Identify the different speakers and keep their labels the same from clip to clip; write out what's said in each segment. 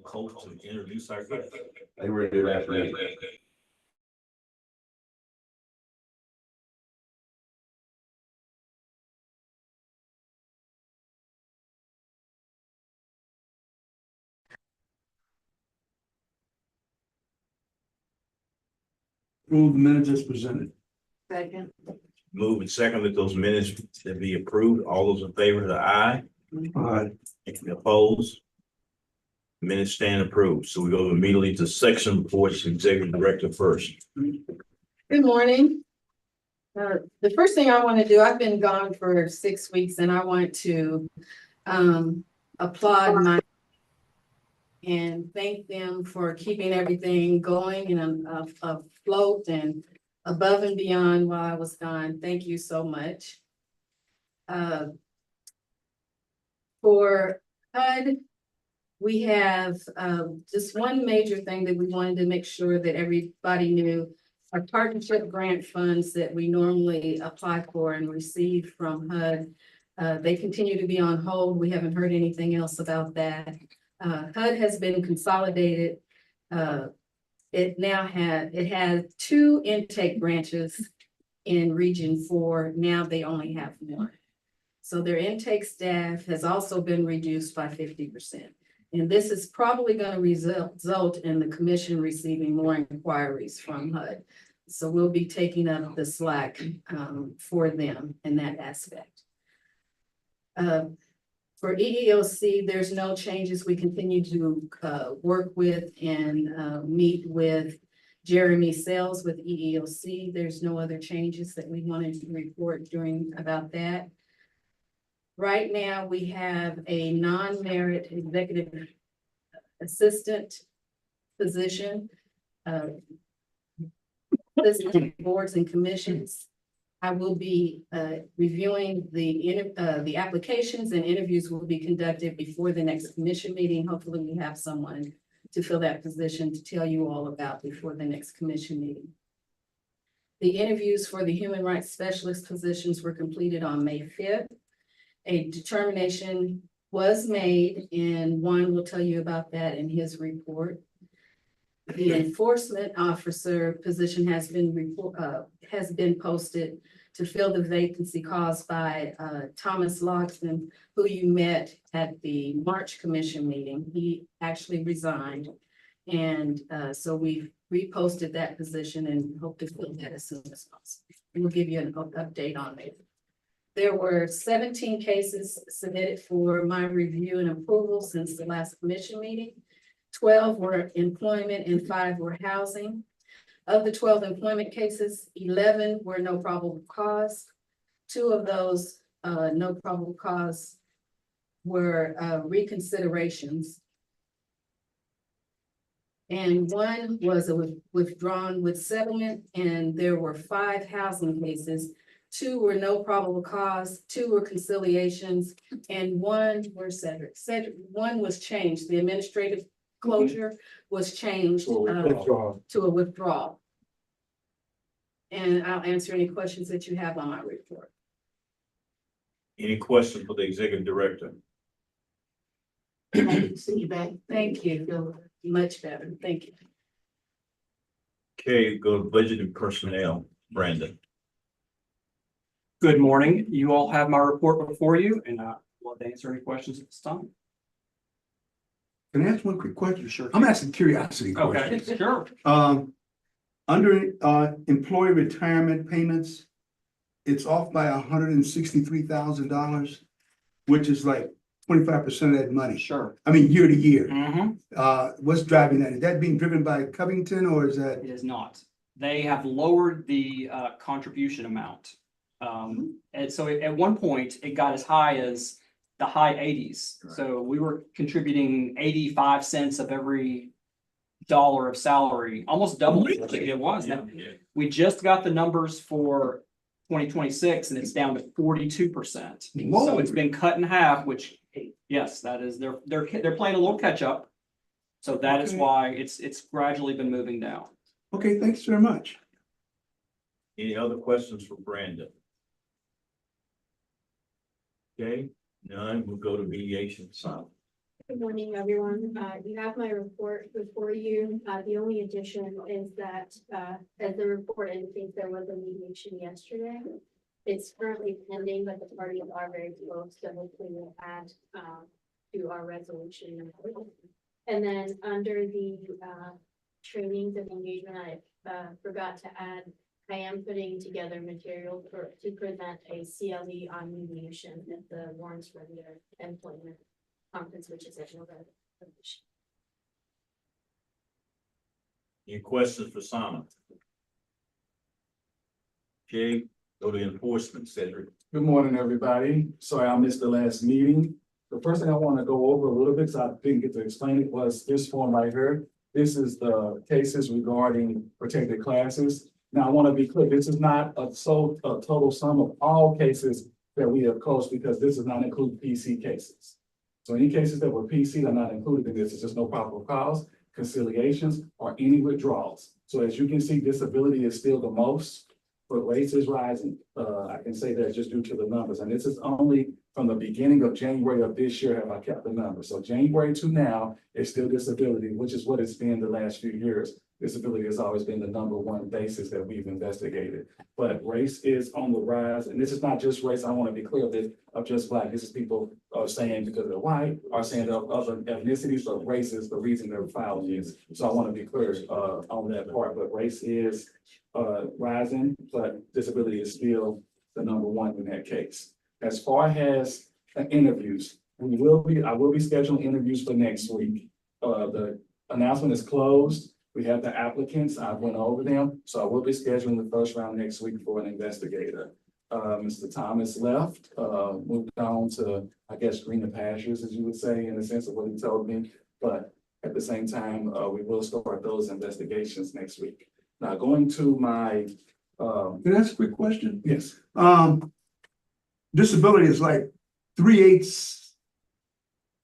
Speaker 1: Coach to introduce our guest.
Speaker 2: They were here last week.
Speaker 3: Approve the minutes as presented.
Speaker 4: Second.
Speaker 1: Move and second that those minutes that be approved. All those in favor, the aye.
Speaker 3: Aye.
Speaker 1: Any opposed? Minutes stand approved. So we go immediately to section reports, executive director first.
Speaker 4: Good morning. The first thing I want to do, I've been gone for 6 weeks and I want to applaud my and thank them for keeping everything going and afloat and above and beyond while I was gone. Thank you so much. For HUD, we have just one major thing that we wanted to make sure that everybody knew. Our partnership grant funds that we normally apply for and receive from HUD, they continue to be on hold. We haven't heard anything else about that. HUD has been consolidated. It had 2 intake branches in Region 4. Now they only have 1. So their intake staff has also been reduced by 50%. And this is probably going to result in the commission receiving more inquiries from HUD. So we'll be taking up the slack for them in that aspect. For EEOC, there's no changes. We continue to work with and meet with Jeremy Sales with EEOC. There's no other changes that we wanted to report about that. Right now, we have a non-merit executive assistant position. Boards and commissions. I will be reviewing the applications, and interviews will be conducted before the next commission meeting. Hopefully we have someone to fill that position to tell you all about before the next commission meeting. The interviews for the human rights specialist positions were completed on May 5th. A determination was made, and Juan will tell you about that in his report. The enforcement officer position has been posted to fill the vacancy caused by Thomas Loxton, who you met at the March Commission meeting. He actually resigned, and so we've reposted that position and hope to fill that as soon as possible. We'll give you an update on it. There were 17 cases submitted for my review and approval since the last commission meeting. 12 were employment and 5 were housing. Of the 12 employment cases, 11 were no probable cause. 2 of those no probable cause were reconsiderations. And 1 was withdrawn with settlement, and there were 5 housing cases. 2 were no probable cause, 2 were conciliations, and 1 were Cedric. 1 was changed. The administrative closure was changed to a withdrawal. And I'll answer any questions that you have on my report.
Speaker 1: Any questions for the executive director?
Speaker 4: See you back. Thank you. Feel much better. Thank you.
Speaker 1: Okay, go to budget and personnel. Brandon.
Speaker 5: Good morning. You all have my report before you, and I'd love to answer any questions at this time.
Speaker 3: Can I ask one quick question?
Speaker 5: Sure.
Speaker 3: I'm asking curiosity
Speaker 5: Okay,
Speaker 3: questions.
Speaker 5: sure.
Speaker 3: Under employee retirement payments, it's off by $163,000, which is like 25% of that money.
Speaker 5: Sure.
Speaker 3: I mean, year to year.
Speaker 5: Mm-hmm.
Speaker 3: What's driving that? Is that being driven by Covington, or is that?
Speaker 5: It is not. They have lowered the contribution amount. And so at one point, it got as high as the high 80s.
Speaker 1: Right.
Speaker 5: So we were contributing 85 cents of every dollar of salary, almost double what it was. Now, we just got the numbers for 2026, and it's down to 42%. So it's been cut in half, which, yes, that is, they're playing a little catch up. So that is why it's gradually been moving down.
Speaker 3: Okay, thanks very much.
Speaker 1: Any other questions for Brandon? Okay, none. We'll go to mediation. So
Speaker 2: Good morning, everyone. You have my report before you. The only addition is that, as the report indicates, there was a mediation yesterday. It's currently pending, but the parties are very close, so hopefully we'll add, to our resolution. And then under the, trainings and engagement, I, forgot to add, I am putting together material to present a CLE on mediation at the Lawrence Regular Employment Conference, which is in November.
Speaker 1: Any questions for Simon? Okay, go to enforcement, Cedric.
Speaker 6: Good morning, everybody. Sorry I missed the last meeting. The first thing I want to go over a little bit, because I didn't get to explain it, was this form right here. This is the cases regarding protected classes. Now, I want to be clear, this is not a total sum of all cases that we have closed, because this does not include PC cases. So any cases that were PC are not included in this. It's just no probable cause, conciliations, or any withdrawals. So as you can see, disability is still the most, but race is rising. I can say that just due to the numbers. And this is only from the beginning of January of this year have I kept the numbers. So January to now is still disability, which is what it's been the last few years. Disability has always been the number one basis that we've investigated. But race is on the rise. And this is not just race. I want to be clear of just Black. This is people saying because they're white, are saying they're of other ethnicities, but race is the reason they're filing this. So I want to be clear on that part. But race is rising, but disability is still the number one in that case. As far as interviews, I will be scheduling interviews for next week. The announcement is closed. We have the applicants. I went over them, so I will be scheduling the first round next week for an investigator. Mr. Thomas left, moved on to, I guess, greener pastures, as you would say, in the sense of what he told me. But at the same time, we will start those investigations next week. Now, going to my,
Speaker 3: Can I ask a quick question?
Speaker 6: yes,
Speaker 3: Disability is like 3/8.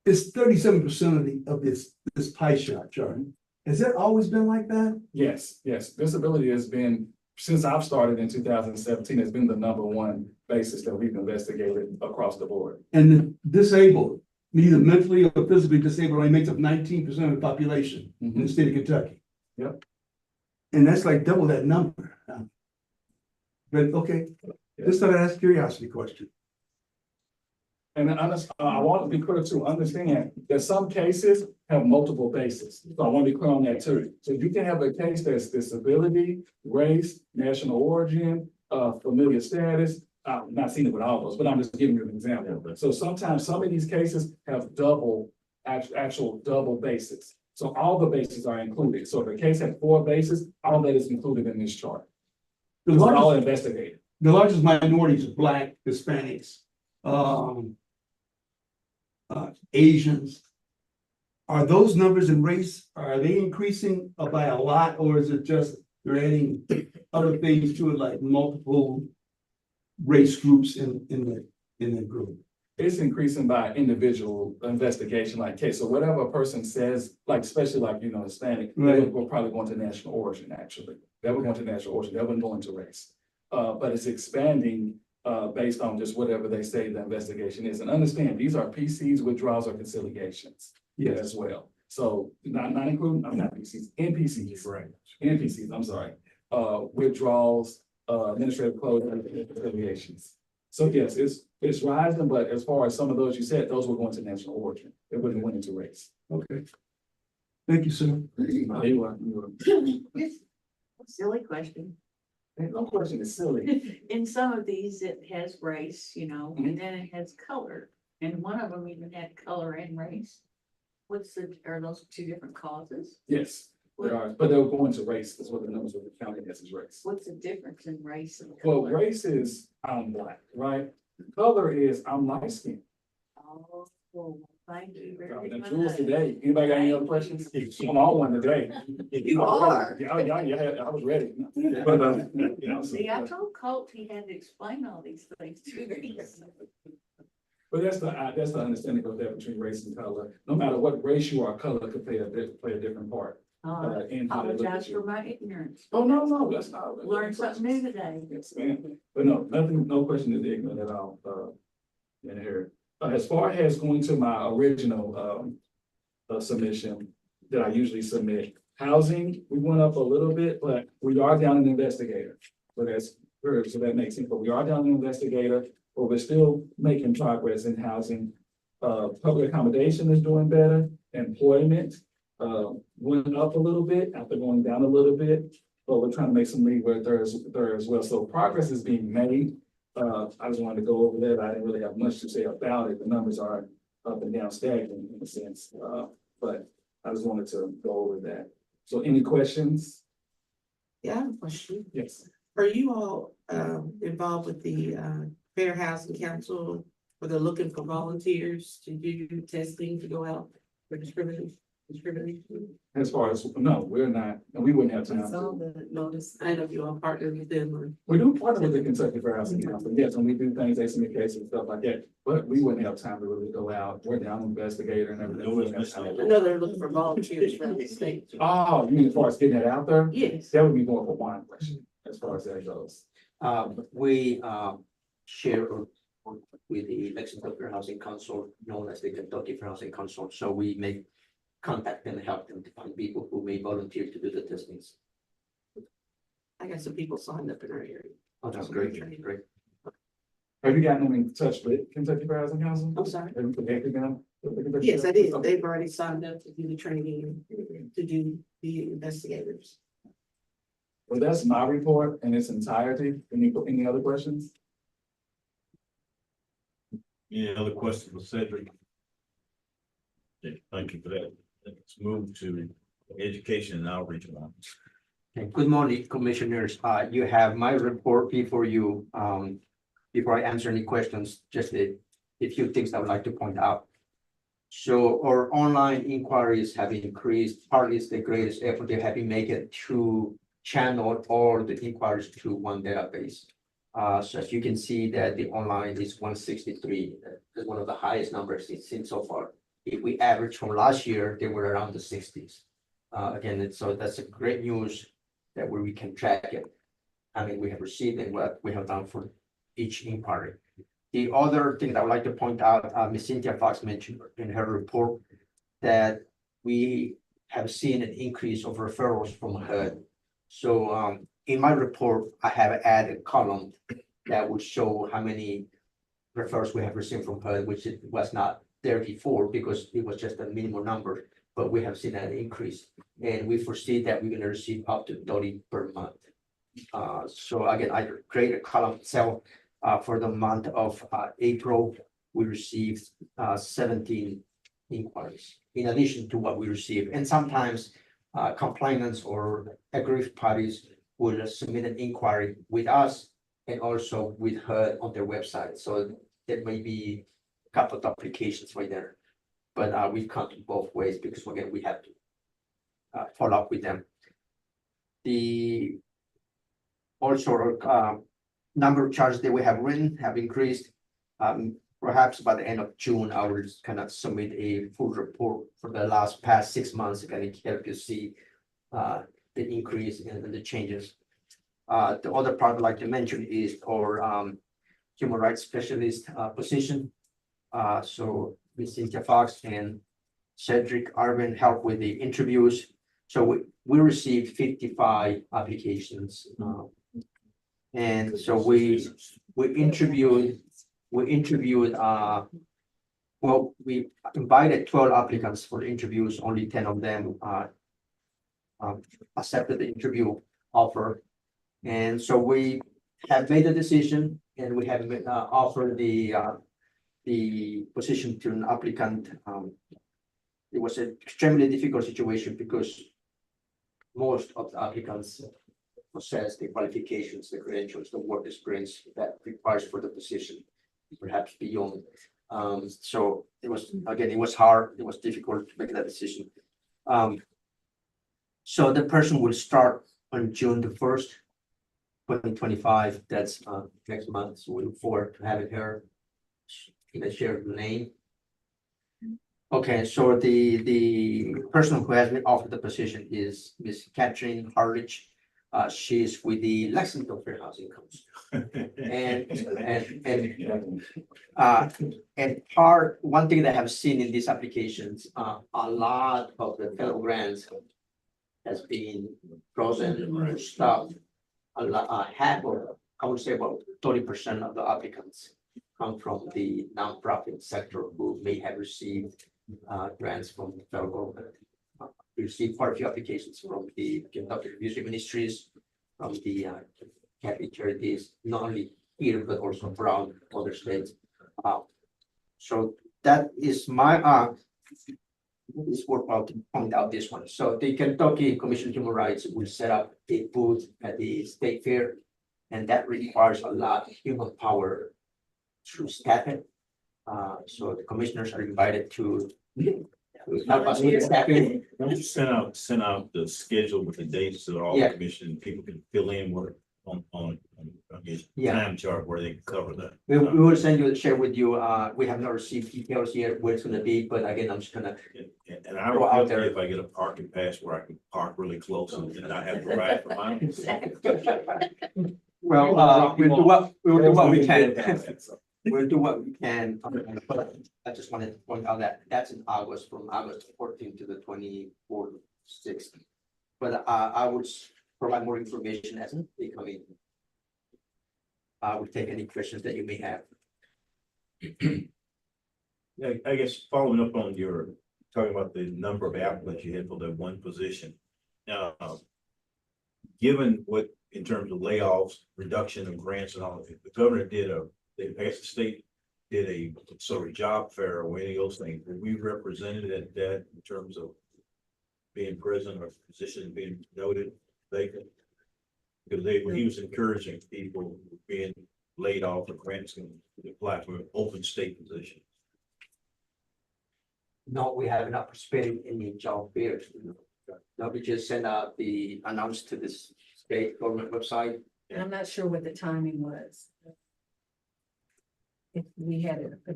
Speaker 3: It's 37% of this pie chart, Charlie. Has that always been like that?
Speaker 6: yes. Disability has been, since I've started in 2017, has been the number one basis that we've investigated across the board.
Speaker 3: And the disabled, either mentally or physically disabled, only makes up 19% of the population in the state of Kentucky.
Speaker 6: Yep.
Speaker 3: And that's like double that number. But okay, just thought I'd ask a curiosity question.
Speaker 6: And I want to be clear to understand that some cases have multiple bases. So I want to be clear on that too. So you can have a case that's disability, race, national origin, familiar status. I've not seen it with all those, but I'm just giving you an example. So sometimes some of these cases have actual double bases. So all the bases are included. So if a case had 4 bases, all that is included in this chart.
Speaker 3: The
Speaker 6: It's all
Speaker 3: largest,
Speaker 6: investigated.
Speaker 3: the largest minorities are Black, Hispanics, Asians. Are those numbers in race, are they increasing by a lot, or is it just they're adding other things to it, like multiple race groups in the group?
Speaker 6: It's increasing by individual investigation, like case. So whatever a person says, like especially like, Hispanic,
Speaker 3: Right.
Speaker 6: we're probably going to national origin, actually. They were going to national origin, they weren't going to race. But it's expanding based on just whatever they say the investigation is. And understand, these are PCs, withdrawals, or conciliations as well. So not including, I'm not PCs, NPCs.
Speaker 1: Right.
Speaker 6: NPCs, I'm sorry. Withdrawals, administrative closure, and conciliations. So yes, it's rising, but as far as some of those you said, those were going to national origin. They wouldn't went into race.
Speaker 3: Okay. Thank you, sir.
Speaker 6: You are.
Speaker 7: Silly question.
Speaker 6: No question is silly.
Speaker 7: In some of these, it has race, and then it has color. And one of them even had color and race. Are those 2 different causes?
Speaker 6: Yes, they are, but they were going to race. That's what the numbers were counting as is race.
Speaker 7: What's the difference in race and
Speaker 6: Well,
Speaker 7: color?
Speaker 6: race is I'm Black, right? Color is I'm light skinned.
Speaker 7: Oh, well, thank you very
Speaker 6: The
Speaker 7: much.
Speaker 6: tools today. Anybody got any other questions? I'm on one today.
Speaker 7: You are.
Speaker 6: Yeah, I was ready. But,
Speaker 7: See, I told Colt he had to explain all these things to me.
Speaker 6: But that's the understanding of that between race and color. No matter what race you are, color could play a different part. In how they look at
Speaker 7: Apologize
Speaker 6: you.
Speaker 7: for my ignorance.
Speaker 6: Oh, no, that's not.
Speaker 7: Learned something new today.
Speaker 6: Yes, ma'am. But no question is ignorant at all, in here. As far as going to my original, submission that I usually submit. Housing, we went up a little bit, but we are down an investigator. So so that makes sense, but we are down an investigator, but we're still making progress in housing. Public accommodation is doing better, employment, went up a little bit after going down a little bit. But we're trying to make some leeway there as well. So progress is being made. I just wanted to go over that. I didn't really have much to say about it. The numbers are up and down stagnant in a sense. But I just wanted to go over that. So any questions?
Speaker 8: Yeah, I have a question.
Speaker 6: Yes.
Speaker 8: Are you all involved with the Fair Housing Council? Where they're looking for volunteers to do testing to go out for discrimination?
Speaker 6: As far as, no, we're not, and we wouldn't have
Speaker 4: I saw
Speaker 6: time.
Speaker 4: the notice.
Speaker 8: I know you all partner with them or.
Speaker 6: We do partner with the Kentucky Fair Housing Council, yes, when we do things, they submit cases and stuff like that, but we wouldn't have time to really go out. We're down investigator and everything. We wouldn't have time.
Speaker 8: I know they're looking for volunteers from the state.
Speaker 6: Oh, you mean as far as getting it out there?
Speaker 8: Yes.
Speaker 6: That would be more of a wine question, as far as that goes.
Speaker 9: We share with the Lexington Fair Housing Council, known as the Kentucky Fair Housing Council. So we make contact and help them to find people who may volunteer to do the testings.
Speaker 8: I got some people signed up in our area.
Speaker 9: Oh, that's great, great.
Speaker 6: Have you gotten them in touch with Kentucky Fair Housing Council?
Speaker 8: I'm sorry.
Speaker 6: Have you connected them with the Kentucky
Speaker 8: Yes,
Speaker 6: Fair
Speaker 8: I did.
Speaker 6: Housing Council?
Speaker 8: They've already signed up to do the training, to do the investigators.
Speaker 6: Well, that's my report in its entirety. Any other questions?
Speaker 1: Any other questions for Cedric? Yeah, thank you for that. Let's move to education and outreach one.
Speaker 9: Okay, good morning, commissioners. You have my report before you. Before I answer any questions, just a few things I would like to point out. So our online inquiries have increased. Partly it's the greatest effort they have been making to channel all the inquiries to one database. So as you can see that the online is 163, that's one of the highest numbers it's seen so far. If we average from last year, they were around the 60s. Again, so that's a great news that where we can track it. I mean, we have received and what we have done for each inquiry. The other thing that I would like to point out, Ms. Cynthia Fox mentioned in her report that we have seen an increase of referrals from HUD. So in my report, I have added a column that would show how many referrals we have received from HUD, which it was not there before because it was just a minimal number, but we have seen an increase. And we foresee that we're going to receive up to 30 per month. So again, I created a column itself. For the month of April, we received 17 inquiries in addition to what we received. And sometimes complainants or aggrieved parties will submit an inquiry with us and also with HUD on their website. So there may be a couple of applications right there. But we count it both ways because again, we have to follow up with them. The also number of charges that we have written have increased. Perhaps by the end of June, I will kind of submit a full report for the past 6 months, kind of help you see the increase and the changes. The other part I'd like to mention is our human rights specialist position. So Ms. Cynthia Fox and Cedric Arvin help with the interviews. So we received 55 applications. And so we interviewed, well, we invited 12 applicants for interviews, only 10 of them accepted the interview offer. And so we have made a decision and we have offered the position to an applicant. It was an extremely difficult situation because most of the applicants possess the qualifications, the credentials, the work experience that requires for the position, perhaps beyond. So it was, again, it was hard, it was difficult to make that decision. So the person will start on June the 1st, 2025. That's next month. So we look forward to having her share the name. Okay, so the person who has been offered the position is Ms. Catherine Harlich. She's with the Lexington Fair Housing Council. And one thing that I have seen in these applications, a lot of the federal grants has been frozen or stopped. A lot, half or I would say about 30% of the applicants come from the nonprofit sector who may have received grants from the federal government. We received quite a few applications from the Kentucky Music Ministries, from the Catholic Charities, not only here, but also around other states. So that is my, it's worthwhile to point out this one. So the Kentucky Commission on Human Rights will set up a booth at the state fair, and that requires a lot of human power to staff it. So the commissioners are invited to help us with the staffing.
Speaker 1: Just send out the schedule with the dates so that all
Speaker 9: Yeah.
Speaker 1: commission people can fill in where on I guess,
Speaker 9: Yeah.
Speaker 1: time chart where they can cover that.
Speaker 9: We will share with you, we have not received details yet where it's gonna be, but again, I'm just gonna.
Speaker 1: And I will out there if I get a parking pass where I can park really close and not have to ride for miles.
Speaker 9: Well, we will do what we can. We'll do what we can. But I just wanted to point out that that's in August, from August 14th to the 24th, 6th. But I would provide more information as they come in. I will take any questions that you may have.
Speaker 1: Yeah, I guess following up on your, talking about the number of applicants you had for that one position. Given what, in terms of layoffs, reduction of grants and all, the governor did I guess the state did a sort of job fair or any of those things. Were we represented at that in terms of being present or position being noted vacant? Because he was encouraging people being laid off or grants and apply for an open state position.
Speaker 9: No, we have not participated in the job fairs. No, we just sent out the announce to this state government website.
Speaker 4: And I'm not sure what the timing was. If we had it, if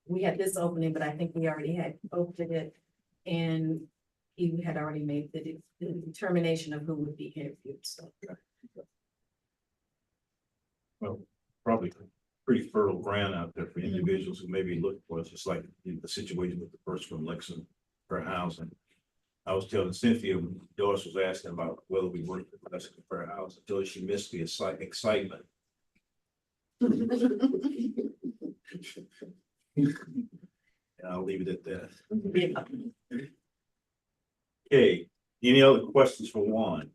Speaker 4: we had this opening, but I think we already had opened it. And he had already made the determination of who would be interviewed, so.
Speaker 1: Well, probably pretty fertile ground out there for individuals who may be looking for it, just like the situation with the person from Lexington for housing. I was telling Cynthia, Doris was asking about whether we worked with Lexington for housing until she missed the excitement. And I'll leave it at that. Okay, any other questions for Juan?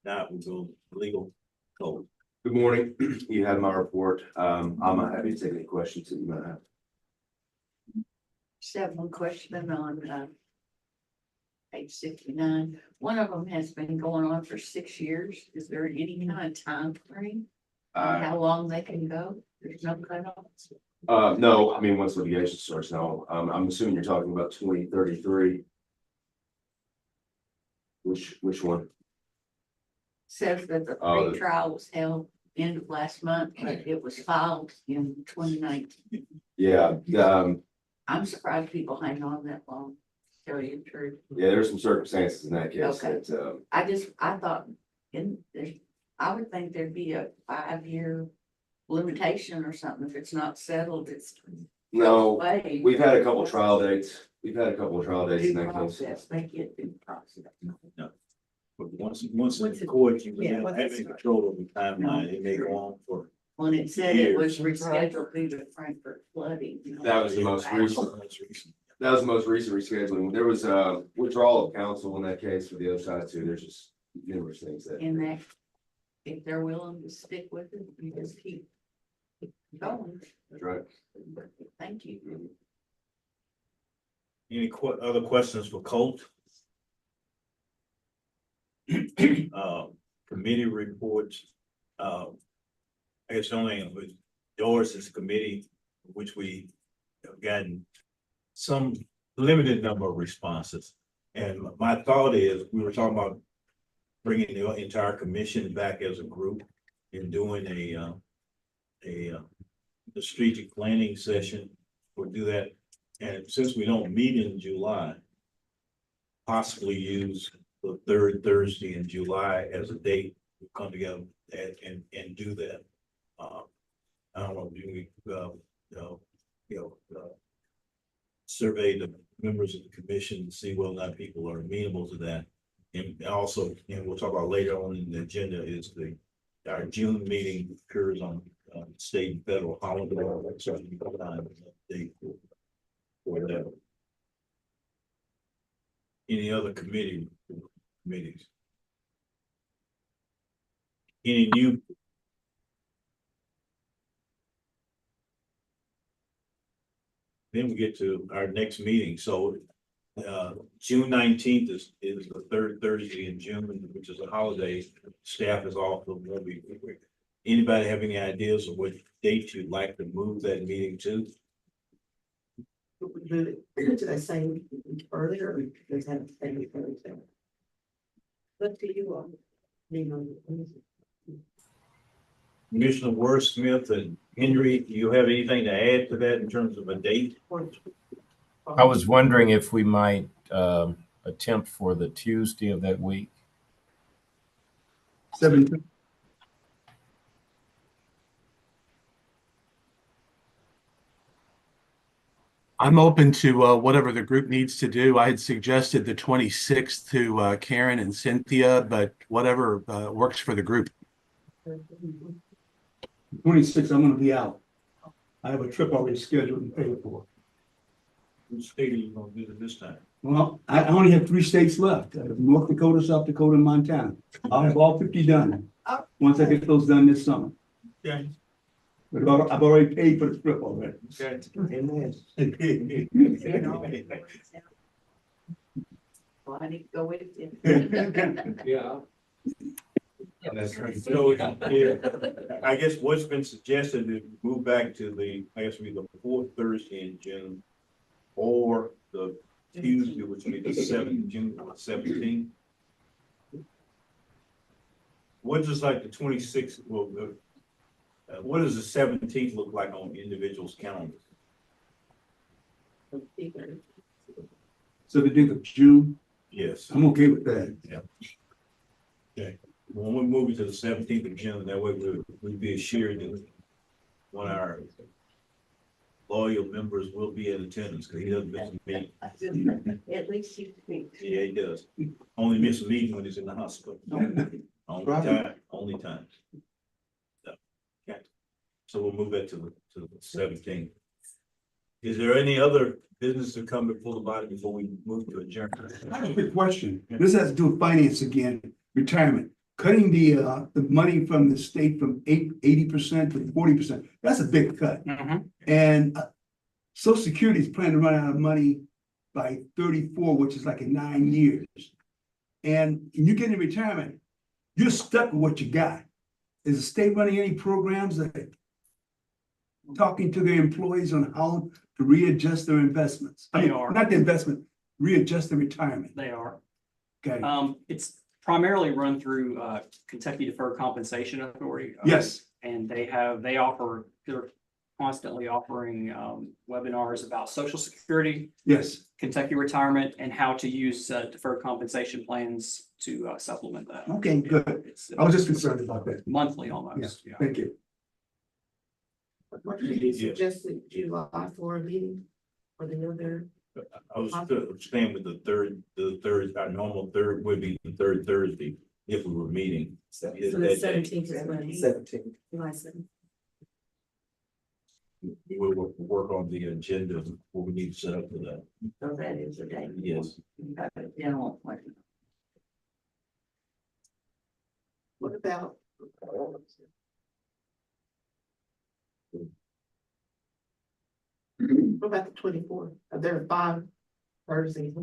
Speaker 1: Now we'll go legal code.
Speaker 10: Good morning. You have my report. I'm happy to take any questions that you might have.
Speaker 7: Just have one question on, page 69. One of them has been going on for 6 years. Is there any kind of time frame on how long they can go? There's no cutoff.
Speaker 10: No, I mean, once litigation starts now, I'm assuming you're talking about 2033. Which one?
Speaker 7: Says that the
Speaker 10: Oh,
Speaker 7: pre-trial was held end of last month, but it was filed in 2019.
Speaker 10: Yeah,
Speaker 7: I'm surprised people hang on that long, to tell you the truth.
Speaker 10: yeah, there's some circumstances in that case
Speaker 7: Okay.
Speaker 10: that,
Speaker 7: I thought, I would think there'd be a 5-year limitation or something. If it's not settled, it's.
Speaker 10: no,
Speaker 7: way.
Speaker 10: we've had a couple trial dates. We've had a couple of trial dates in
Speaker 7: Due
Speaker 10: that case.
Speaker 7: process, they get due process.
Speaker 1: But once in the court, you
Speaker 4: Yeah,
Speaker 1: have
Speaker 4: once
Speaker 1: any control of the timeline. It may go on for.
Speaker 7: When it said it was rescheduled due to Frankfurt flooding.
Speaker 10: That was the most recent. That was the most recent rescheduling. There was a withdrawal of counsel in that case for the other side too. There's just numerous things that.
Speaker 7: In that, if they're willing to stick with it, you just keep going.
Speaker 10: That's right.
Speaker 7: Thank you.
Speaker 1: Any other questions for Colt? Committee reports. I guess the only thing with Doris's committee, which we have gotten some limited number of responses. And my thought is, we were talking about bringing the entire commission back as a group and doing a strategic planning session. We'll do that. And since we don't meet in July, possibly use the third Thursday in July as a date, we come together and do that. I don't know, do we, survey the members of the commission to see whether or not people are amenable to that. And also, and we'll talk about later on in the agenda is our June meeting occurs on state and federal holiday. So we can find a date for that. Any other meetings? Any new? Then we get to our next meeting. So June 19th is the third Thursday in June, which is a holiday. Staff is off. So we'll be. Anybody have any ideas of what date you'd like to move that meeting to?
Speaker 8: Did I say earlier or does that say Thursday? Up to you all.
Speaker 1: Commissioner Wordsmith and Henry, do you have anything to add to that in terms of a date?
Speaker 11: I was wondering if we might attempt for the Tuesday of that week.
Speaker 3: 17.
Speaker 12: I'm open to whatever the group needs to do. I had suggested the 26th to Karen and Cynthia, but whatever works for the group.
Speaker 3: 26, I'm gonna be out. I have a trip already scheduled and paid for.
Speaker 1: Which state are you gonna visit this time?
Speaker 3: Well, I only have 3 states left, North Dakota, South Dakota, and Montana. I'll have all 50 done, once I get those done this summer.
Speaker 1: Okay.
Speaker 3: But I've already paid for the trip already.
Speaker 1: Okay.
Speaker 7: Well, I need to go with you.
Speaker 3: Yeah.
Speaker 1: So, yeah, I guess what's been suggested is move back to I guess the fourth Thursday in June, or the Tuesday, which would be the June 17th. What does like the 26th, what does the 17th look like on individuals' calendars?
Speaker 3: 17th of June,
Speaker 1: Yes.
Speaker 3: I'm okay with that.
Speaker 1: Okay. When we move it to the 17th of June, that way we'd be assured that one of our loyal members will be in attendance because he doesn't miss a meeting.
Speaker 7: At least you speak.
Speaker 1: Yeah, he does. Only miss a meeting when he's in the hospital. Only time. So, okay. So we'll move that to the 17th. Is there any other business to come before the body before we move to adjourn?
Speaker 3: I have a quick question. This has to do with finance again, retirement. Cutting the money from the state from 80% to 40%. That's a big cut. And Social Security is planning to run out of money by 34, which is like in 9 years. And you get in retirement, you're stuck with what you got. Is the state running any programs that talking to their employees on how to readjust their investments? I mean, not the investment, readjust the retirement.
Speaker 5: They are.
Speaker 3: Okay.
Speaker 5: It's primarily run through Kentucky Deferred Compensation Authority.
Speaker 3: Yes.
Speaker 5: And they're constantly offering webinars about Social Security,
Speaker 3: Yes.
Speaker 5: Kentucky retirement, and how to use deferred compensation plans to supplement that.
Speaker 3: Okay, good.
Speaker 5: It's
Speaker 3: I was just concerned about that.
Speaker 5: monthly almost. Yeah.
Speaker 3: Thank you.
Speaker 8: What did you suggest July for a meeting for the other?
Speaker 1: I was staying with the third, our normal third would be the third Thursday if we were meeting.
Speaker 4: So the 17th is when?
Speaker 3: 17.
Speaker 4: July 7th.
Speaker 1: We will work on the agenda, what we need to set up for that.
Speaker 7: So that is the day.
Speaker 1: Yes.
Speaker 7: You have a general appointment.
Speaker 8: What about? What about the 24th? There are 5 Thursdays.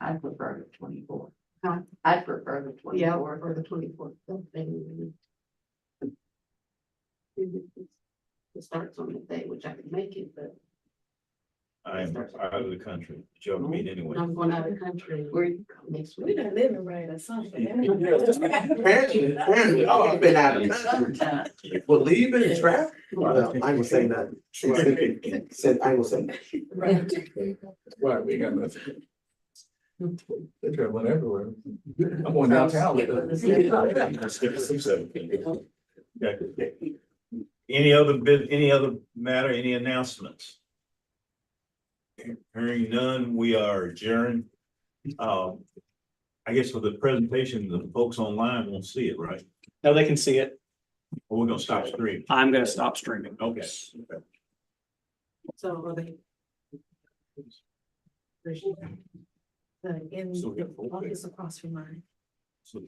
Speaker 7: I prefer the 24th.
Speaker 8: Huh?
Speaker 7: I prefer the 24th.
Speaker 8: Yeah, or the 24th. It starts on the day, which I can make it, but
Speaker 1: I am out of the country, joke meet anyway.
Speaker 4: I'm going out of the country.
Speaker 7: Where you go next
Speaker 4: We're
Speaker 7: week?
Speaker 4: not living right or something.
Speaker 9: Apparently, I've been out of the country.
Speaker 7: Sometime.
Speaker 9: Well, leaving and travel? Well, I will say that. Said, I will say that.
Speaker 4: Right.
Speaker 6: Right, we got nothing. They're traveling everywhere. I'm going downtown with them.
Speaker 1: Okay. Any other matter, any announcements? Hearing none, we are adjourned. I guess for the presentation, the folks online won't see it, right?
Speaker 5: No, they can see it.
Speaker 1: Or we're gonna stop streaming.
Speaker 5: I'm gonna stop streaming.
Speaker 1: Okay.
Speaker 8: So are they?
Speaker 4: In
Speaker 1: So we got four
Speaker 4: the office across from mine.
Speaker 1: So,